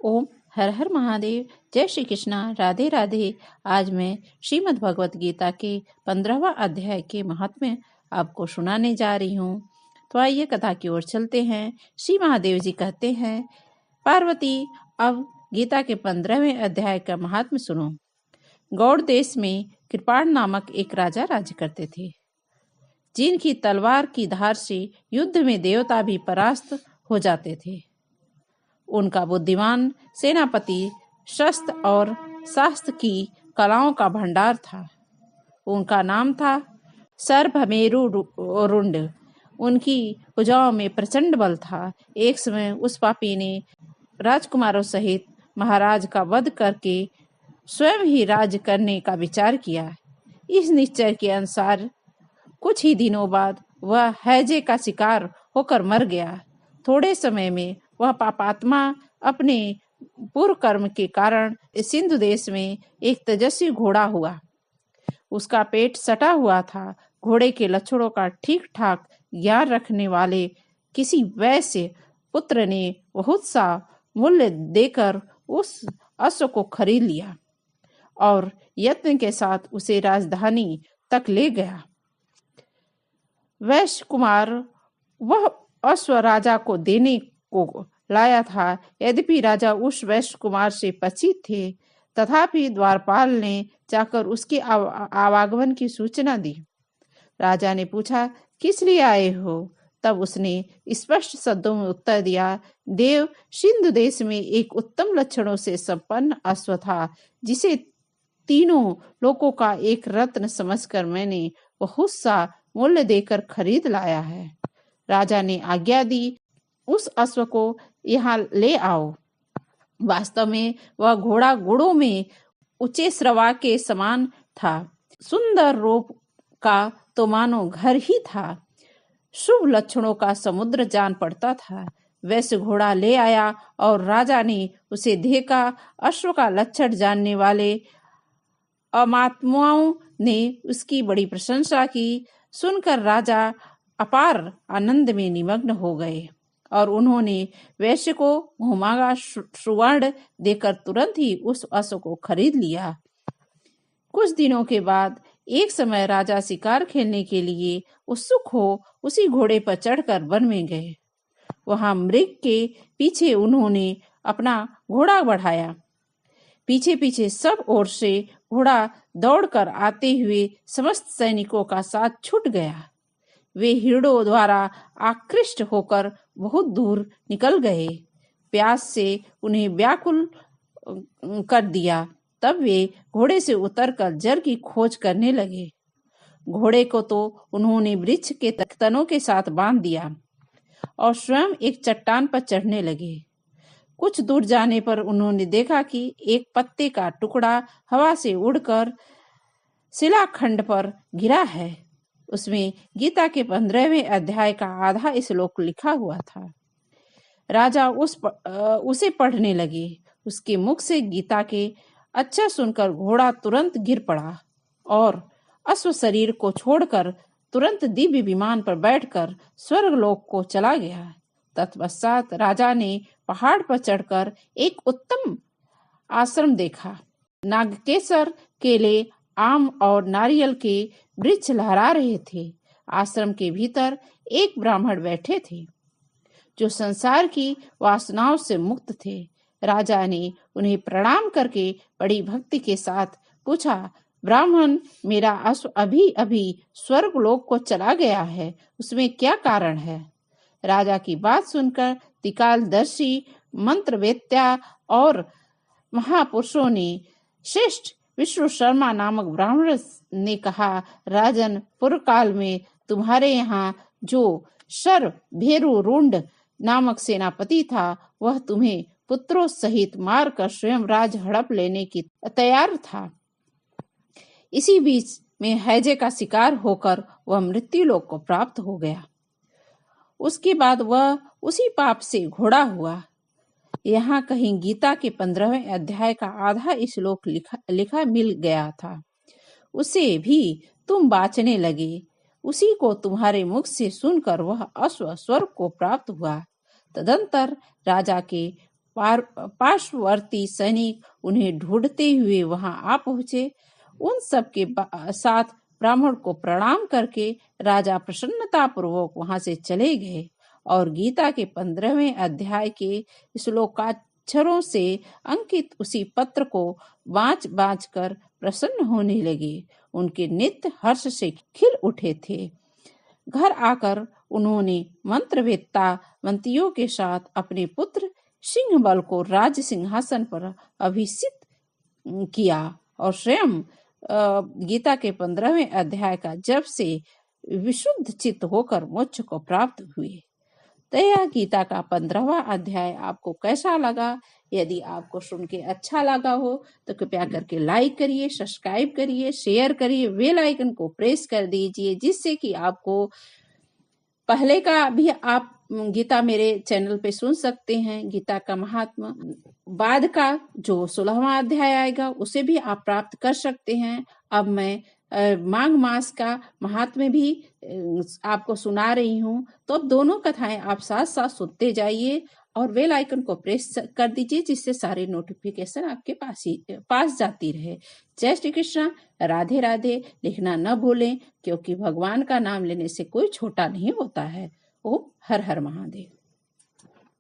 ओम हर हर महादेव। जय श्री कृष्णा। राधे राधे। आज मैं श्रीमद् भगवत गीता के 15वां अध्याय के महात्म्य आपको सुनाने जा रही हूँ। तो आइए कथा की ओर चलते हैं। श्री महादेव जी कहते हैं, पार्वती अब गीता के 15वें अध्याय का महात्म्य सुनो। गौड़ देश में कृपाण नामक एक राजा राज्य करते थे, जिनकी तलवार की धार से युद्ध में देवता भी परास्त हो जाते थे। उनका बुद्धिमान सेनापति शस्त्र और शास्त्र की कलाओं का भंडार था। उनका नाम था सर्वमेरुरुंड। उनकी भुजाओं में प्रचंड बल था। एक समय उस पापी ने राजकुमारों सहित महाराज का वध करके स्वयं ही राज्य करने का विचार किया। इस निश्चय के अनुसार कुछ ही दिनों बाद वह हैजे का शिकार होकर मर गया। थोड़े समय में वह पापात्मा अपने पूर्व कर्म के कारण सिंधु देश में एक तेजस्वी घोड़ा हुआ। उसका पेट सटा हुआ था। घोड़े के लक्षणों का ठीक ठाक ज्ञान रखने वाले किसी वैश्य पुत्र ने बहुत सा मूल्य देकर उस अश्व को खरीद लिया और यत्न के साथ उसे राजधानी तक ले गया। वैश्य कुमार वह अश्व राजा को देने को लाया था। यद्यपि राजा उस वैश्य कुमार से परिचित थे, तथापि द्वारपाल ने जाकर उसके आवागमन की सूचना दी। राजा ने पूछा, किस लिए आए हो? तब उसने स्पष्ट शब्दों में उत्तर दिया, देव, सिंधु देश में एक उत्तम लक्षणों से संपन्न अश्व था, जिसे तीनों लोगों का एक रत्न समझकर मैंने बहुत सा मूल्य देकर खरीद लाया है। राजा ने आज्ञा दी, उस अश्व को यहाँ ले आओ। वास्तव में वह घोड़ा गुड़ों में ऊंचे श्रवा के समान था। सुंदर रूप का तो मानो घर ही था। शुभ लक्षणों का समुद्र जान पड़ता था। वैसे घोड़ा ले आया और राजा ने उसे देखा। अश्व का लक्षण जानने वाले अमात्माओं ने उसकी बड़ी प्रशंसा की। सुनकर राजा अपार आनंद में निमग्न हो गए और उन्होंने वैश्य को मुहमांगा सुवर्ण देकर तुरंत ही उस अश्व को खरीद लिया। कुछ दिनों के बाद एक समय राजा शिकार खेलने के लिए उत्सुक हो उसी घोड़े पर चढ़कर वन में गए। वहां मृग के पीछे उन्होंने अपना घोड़ा बढ़ाया। पीछे पीछे सब ओर से घोड़ा दौड़कर आते हुए समस्त सैनिकों का साथ छूट गया। वे हिरणों द्वारा आकृष्ट होकर बहुत दूर निकल गए। प्यास से उन्हें व्याकुल कर दिया। तब वे घोड़े से उतरकर जल की खोज करने लगे। घोड़े को तो उन्होंने वृक्ष के तनों के साथ बांध दिया और स्वयं एक चट्टान पर चढ़ने लगे। कुछ दूर जाने पर उन्होंने देखा कि एक पत्ते का टुकड़ा हवा से उड़कर शिलाखंड पर गिरा है। उसमें गीता के 15वें अध्याय का आधा श्लोक लिखा हुआ था। राजा उसे पढ़ने लगे। उसके मुख से गीता के अच्छा सुनकर घोड़ा तुरंत गिर पड़ा और अश्व शरीर को छोड़कर तुरंत दिव्य विमान पर बैठकर स्वर्गलोक को चला गया। तत्पश्चात राजा ने पहाड़ पर चढ़कर एक उत्तम आश्रम देखा। नागकेसर, केले, आम और नारियल के वृक्ष लहरा रहे थे। आश्रम के भीतर एक ब्राह्मण बैठे थे, जो संसार की वासनाओं से मुक्त थे। राजा ने उन्हें प्रणाम करके बड़ी भक्ति के साथ पूछा, ब्राह्मण, मेरा अश्व अभी अभी स्वर्गलोक को चला गया है, उसमें क्या कारण है? राजा की बात सुनकर त्रिकालदर्शी, मंत्रवेत्ता और महापुरुषों ने श्रेष्ठ विष्णु शर्मा नामक ब्राह्मण ने कहा, राजन, पूर्व काल में तुम्हारे यहाँ जो सर्वमेरुरुंड नामक सेनापति था, वह तुम्हें पुत्रों सहित मारकर स्वयं राज हड़प लेने की तैयार था। इसी बीच में हैजे का शिकार होकर वह मृत्यु लोक को प्राप्त हो गया। उसके बाद वह उसी पाप से घोड़ा हुआ। यहाँ कहीं गीता के 15वें अध्याय का आधा श्लोक लिखा मिल गया था। उसे भी तुम बाचने लगे। उसी को तुम्हारे मुख से सुनकर वह अश्व स्वर्ग को प्राप्त हुआ। तदंतर राजा के पार्श्ववर्ती सैनिक उन्हें ढूंढते हुए वहां आ पहुंचे। उन सब के साथ ब्राह्मण को प्रणाम करके राजा प्रसन्नता पूर्वक वहां से चले गए और गीता के 15वें अध्याय के श्लोकाक्षरों से अंकित उसी पत्र को बाँच बाँच कर प्रसन्न होने लगे। उनके नेत्र हर्ष से खिल उठे थे। घर आकर उन्होंने मंत्रवेत्ता मंत्रियों के साथ अपने पुत्र सिंहबल को राज सिंहासन पर अभिषिक्त किया और स्वयं गीता के 15वें अध्याय का जप से विशुद्ध चित्त होकर मोक्ष को प्राप्त हुए। तो यह गीता का 15वां अध्याय आपको कैसा लगा? यदि आपको सुन के अच्छा लगा हो तो कृपया करके लाइक करिए, सब्सक्राइब करिए, शेयर करिए, बेल आइकन को प्रेस कर दीजिए, जिससे कि आपको पहले का भी आप गीता मेरे चैनल पे सुन सकते हैं। गीता का महात्मा बाद का जो 16वां अध्याय आएगा उसे भी आप प्राप्त कर सकते हैं। अब मैं माघ मास का महात्म्य भी आपको सुना रही हूँ, तो अब दोनों कथाएं आप साथ साथ सुनते जाइए और बेल आइकन को प्रेस कर दीजिए, जिससे सारे नोटिफिकेशन आपके पास जाती रहे। जय श्री कृष्ण, राधे राधे लिखना न भूलें, क्योंकि भगवान का नाम लेने से कोई छोटा नहीं होता है। ओम हर हर महादेव।